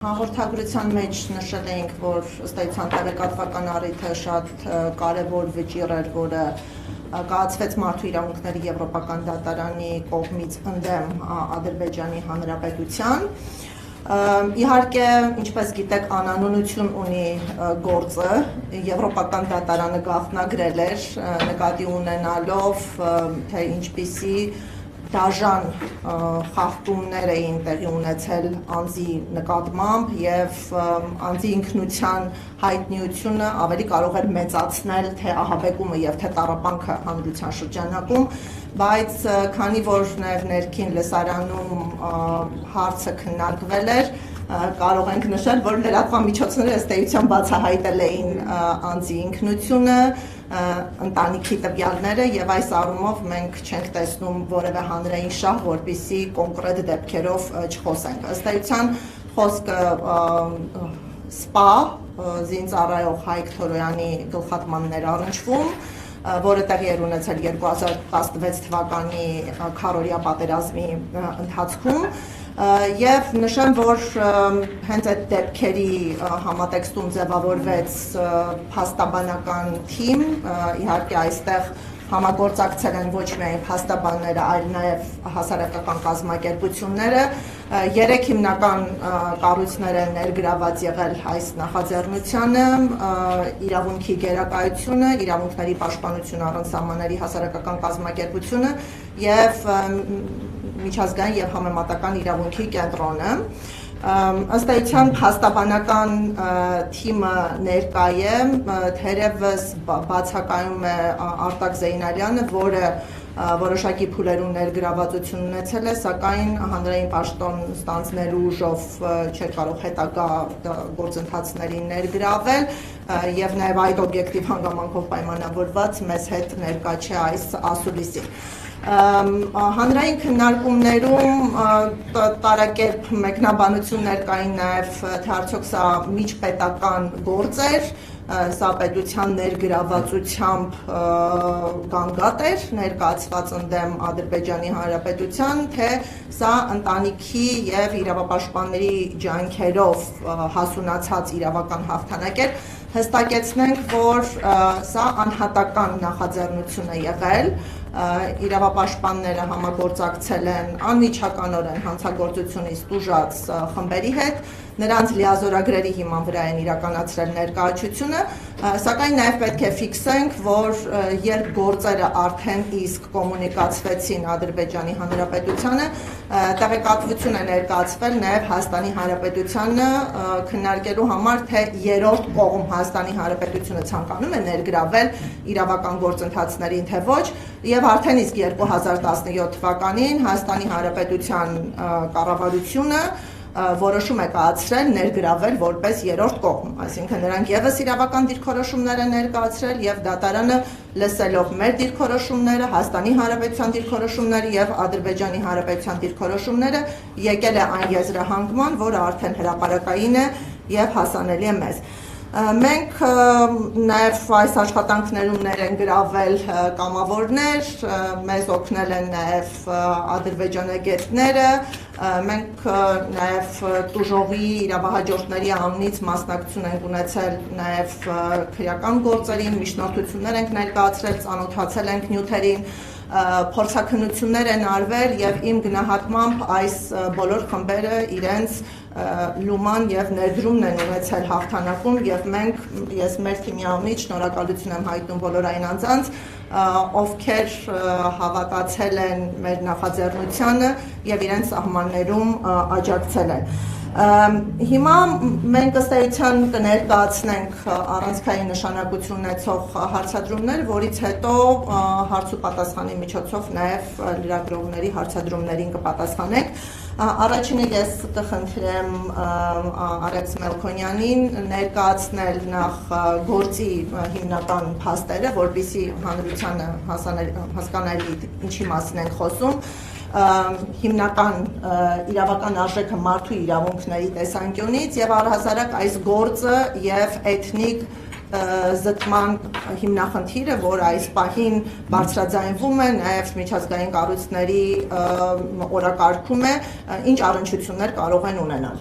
Հաղորդագրության մեջ նշել էինք, որ ըստ էության տեղեկատվական առիթը շատ կարևոր վճիռ էր, որը կայացվեց Մարդու իրավունքների Եվրոպական դատարանի կողմից ընդդեմ Ադրբեջանի Հանրապետության։ Իհարկե, ինչպես գիտեք, անանունություն ունի գործը, Եվրոպական դատարանը գաղտնագրել էր, նկատի ունենալով, թե ինչպիսի դաժան խախտումներ էին տեղի ունեցել անձի նկատմամբ և անձի ինքնության հայտնիությունը ավելի կարող էր մեծացնել թե ահաբեկումը և թե տառապանքը հանրության շրջանակում, բայց քանի որ ներքին լսարանում հարցը քննարկվել էր, կարող ենք նշել, որ լրատվամիջոցները ըստ էության բացահայտել էին անձի ինքնությունը, ընտանիքի տվյալները և այս առումով մենք չենք տեսնում որևէ հանրային շահ, որպեսզի կոնկրետ դեպքերով չխոսենք։ Ըստ էության խոսքը սպա զինծառայող Հայկ Թորոյանի գլխատմանն էր առնչվում, որը տեղի էր ունեցել 2016 թվականի քառօրյա պատերազմի ընթացքում, և նշեմ, որ հենց այդ դեպքերի համատեքստում ձևավորվեց փաստաբանական թիմ, իհարկե այստեղ համագործակցել են ոչ միայն փաստաբանները, այլ նաև հասարակական կազմակերպությունները, 3 հիմնական կառույցներ են ներգրաված եղել այս նախաձեռնությանը, իրավունքի գերակայությունը, իրավունքների պաշտպանություն առանց սահմանների հասարակական կազմակերպությունը և միջազգային և համեմատական իրավունքի կենտրոնը։ Ըստ էության փաստաբանական թիմը ներկա է, թերևս բացակայում է Արտակ Զեյնալյանը, որը որոշակի փուլերում ներգրավվածություն ունեցել է, սակայն հանրային պաշտոն ստանձնելու ուժով չէր կարող հետագա գործընթացներին ներգրավել և նաև այդ օբյեկտիվ հանգամանքով պայմանավորված մեզ հետ ներկա չէ այս ասուլիսին։ Հանրային քննարկումներում տարակերպ մեկնաբանություններ կային նաև, թե արդյոք սա միջպետական գործ էր, սա պետության ներգրավվածությամբ գանգատ էր ներկայացված ընդդեմ Ադրբեջանի Հանրապետության, թե սա ընտանիքի և իրավապաշտպանների ջանքերով հասունացած իրավական հաղթանակ էր։ Հստակեցնենք, որ սա անհատական նախաձեռնություն է եղել, իրավապաշտպանները համագործակցել են անմիջականորեն հանցագործությունից տուժած խմբերի հետ, նրանց լիազորագրերի հիման վրա են իրականացրել ներկայացությունը, սակայն նաև պետք է ֆիքսենք, որ երբ գործերը արդեն իսկ կոմունիկացվեցին Ադրբեջանի Հանրապետությանը, տեղեկատվություն է ներկայացվել նաև Հայաստանի Հանրապետությանը քննարկելու համար, թե երրորդ կողմ Հայաստանի Հանրապետությունը ցանկանում է ներգրավել իրավական գործընթացներին, թե ոչ, և արդեն իսկ 2017 թվականին Հայաստանի Հանրապետության կառավարությունը որոշում է կայացրել ներգրավել որպես երրորդ կողմ, այսինքն նրանք ևս իրավական դիրքորոշումներ են ներկայացրել և դատարանը լսելով մեր դիրքորոշումները, Հայաստանի Հանրապետության դիրքորոշումները և Ադրբեջանի Հանրապետության դիրքորոշումները եկել է այն եզրահանգման, որը արդեն հրապարակային է և հասանելի է մեզ։ Մենք նաև այս աշխատանքներում ներգրավել կամավորներ, մեզ օգնել են նաև ադրբեջանագետները, մենք նաև տուժողի իրավահաջորդների անունից մասնակցություն ենք ունեցել նաև քրեական գործերին, միջնորդություններ ենք ներկայացրել, ծանոթացել ենք նյութերին, փորձաքննություններ են արվել և իմ գնահատմամբ այս բոլոր խմբերը իրենց լուման և ներդրումն են ունեցել հաղթանակում և մենք, ես մեր թիմի անունից շնորհակալություն եմ հայտնում բոլոր այն անձանց, ովքեր հավատացել են մեր նախաձեռնությանը և իրենց սահմաններում աջակցել են։ Հիմա մենք ըստ էության կներկայացնենք առանցքային նշանակություն ունեցող հարցադրումներ, որից հետո հարց ու պատասխանի միջոցով նաև լրագրողների հարցադրումներին կպատասխանենք։ Առաջինը ես կխնդրեմ Արեգ Մելքոնյանին ներկայացնել նախ գործի հիմնական փաստերը, որպեսզի հանրությանը հասկանալի ինչի մասին ենք խոսում, հիմնական իրավական արժեքը մարդու իրավունքների տեսանկյունից և առհասարակ այս գործը և էթնիկ զտման հիմնախնդիրը, որ այս պահին բարձրաձայնվում է, նաև միջազգային կառույցների օրակարգում է, ինչ առնչություններ կարող են ունենալ։